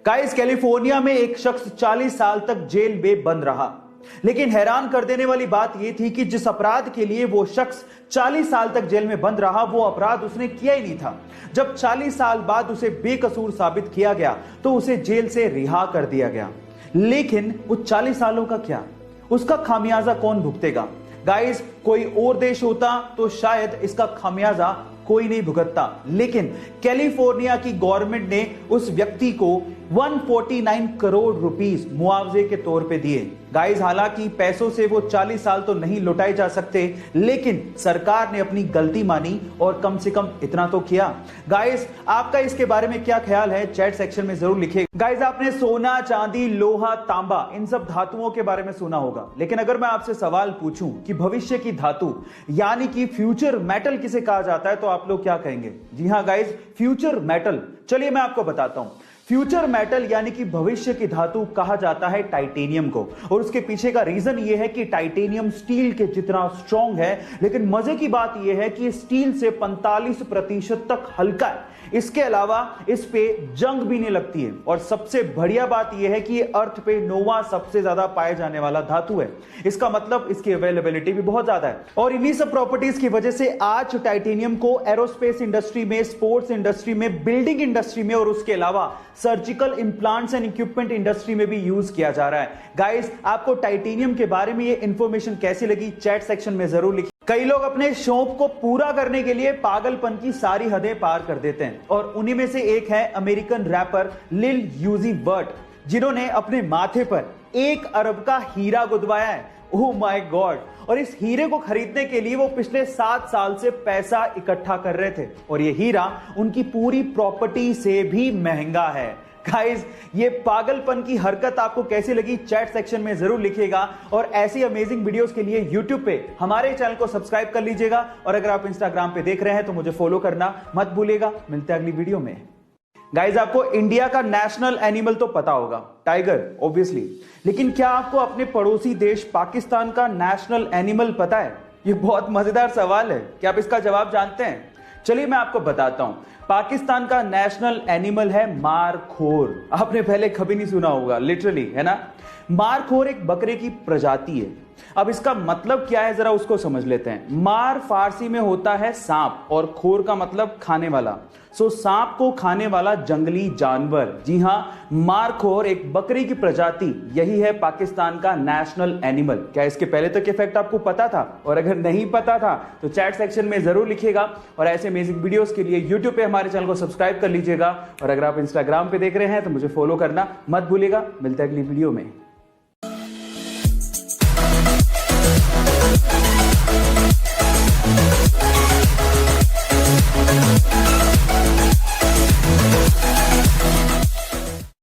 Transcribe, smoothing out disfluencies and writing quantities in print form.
Guys, California में एक शख्स 40 साल तक जेल में बंद रहा, लेकिन हैरान कर देने वाली बात यह थी कि जिस अपराध के लिए वो शख्स 40 साल तक जेल में बंद रहा, वो अपराध उसने किया ही नहीं था। जब 40 साल बाद उसे बेकसूर साबित किया गया तो उसे जेल से रिहा कर दिया गया। लेकिन उस 40 सालों का क्या, उसका खामियाजा कौन भुगतेगा? गाइस, कोई और देश होता तो शायद इसका खामियाजा कोई नहीं भुगतता, लेकिन कैलिफोर्निया की गवर्नमेंट ने उस व्यक्ति को 149 करोड़ रुपीस मुआवजे के तौर पे दिए। गाइस, हालांकि पैसों से वो 40 साल तो नहीं लौटाए जा सकते, लेकिन सरकार ने अपनी गलती मानी और कम से कम इतना तो किया। गाइस, आपका इसके बारे में क्या ख्याल है, चैट सेक्शन में जरूर लिखिए। गाइस, आपने सोना, चांदी, लोहा, तांबा, इन सब धातुओं के बारे में सुना होगा, लेकिन अगर मैं आपसे सवाल पूछूं कि भविष्य की धातु यानी कि फ्यूचर मेटल किसे कहा जाता है, तो आप लोग क्या कहेंगे? जी हां गाइस, फ्यूचर मेटल। चलिए मैं आपको बताता हूं। फ्यूचर मेटल यानी कि भविष्य की धातु कहा जाता है टाइटेनियम को, और उसके पीछे का रीजन यह है कि टाइटेनियम स्टील के जितना स्ट्रॉन्ग है, लेकिन मजे की बात यह है कि स्टील से 45% तक हल्का है। इसके अलावा इस पे जंग भी नहीं लगती है, और सबसे बढ़िया बात यह है कि ये अर्थ पे नोवा सबसे ज्यादा पाए जाने वाला धातु है। इसका मतलब इसकी अवेलेबिलिटी भी बहुत ज्यादा है, और इन्हीं सब प्रॉपर्टीज की वजह से आज टाइटेनियम को एरोस्पेस इंडस्ट्री में, स्पोर्ट्स इंडस्ट्री में, बिल्डिंग इंडस्ट्री में, और उसके अलावा surgical implants and equipment industry में भी यूज किया जा रहा है। गाइस, आपको टाइटेनियम के बारे में ये इंफॉर्मेशन कैसी लगी, चैट सेक्शन में जरूर लिखिए। कई लोग अपने शौक को पूरा करने के लिए पागलपन की सारी हदें पार कर देते हैं, और उन्हीं में से एक है अमेरिकन रैपर लिल यूजी वर्ट, जिन्होंने अपने माथे पर 1 अरब का हीरा गुदवाया है। Oh my God! और इस हीरे को खरीदने के लिए वो पिछले 7 साल से पैसा इकट्ठा कर रहे थे, और ये हीरा उनकी पूरी प्रॉपर्टी से भी महंगा है। गाइस, ये पागलपन की हरकत आपको कैसी लगी, चैट सेक्शन में जरूर लिखिएगा, और ऐसी अमेजिंग वीडियोस के लिए यूट्यूब पे हमारे चैनल को सब्सक्राइब कर लीजिएगा, और अगर आप इंस्टाग्राम पे देख रहे हैं तो मुझे फॉलो करना मत भूलिएगा। मिलते हैं अगली वीडियो में। गाइस, आपको इंडिया का नेशनल एनिमल तो पता होगा, टाइगर ऑब्वियसली, लेकिन क्या आपको अपने पड़ोसी देश पाकिस्तान का नेशनल एनिमल पता है? ये बहुत मजेदार सवाल है। क्या आप इसका जवाब जानते हैं? चलिए मैं आपको बताता हूं। पाकिस्तान का नेशनल एनिमल है मारखोर। आपने पहले कभी नहीं सुना होगा, लिटरली, है ना? मारखोर एक बकरे की प्रजाति है। अब इसका मतलब क्या है, जरा उसको समझ लेते हैं। मार फारसी में होता है सांप, और खोर का मतलब खाने वाला। सांप को खाने वाला जंगली जानवर। जी हां, मारखोर एक बकरी की प्रजाति, यही है पाकिस्तान का नेशनल एनिमल। क्या इसके पहले तक के फैक्ट आपको पता था? और अगर नहीं पता था तो चैट सेक्शन में जरूर लिखिएगा, और ऐसे अमेजिंग वीडियोस के लिए यूट्यूब पे हमारे चैनल को सब्सक्राइब कर लीजिएगा, और अगर आप इंस्टाग्राम पे देख रहे हैं तो मुझे फॉलो करना मत भूलिएगा। मिलते हैं अगली वीडियो में।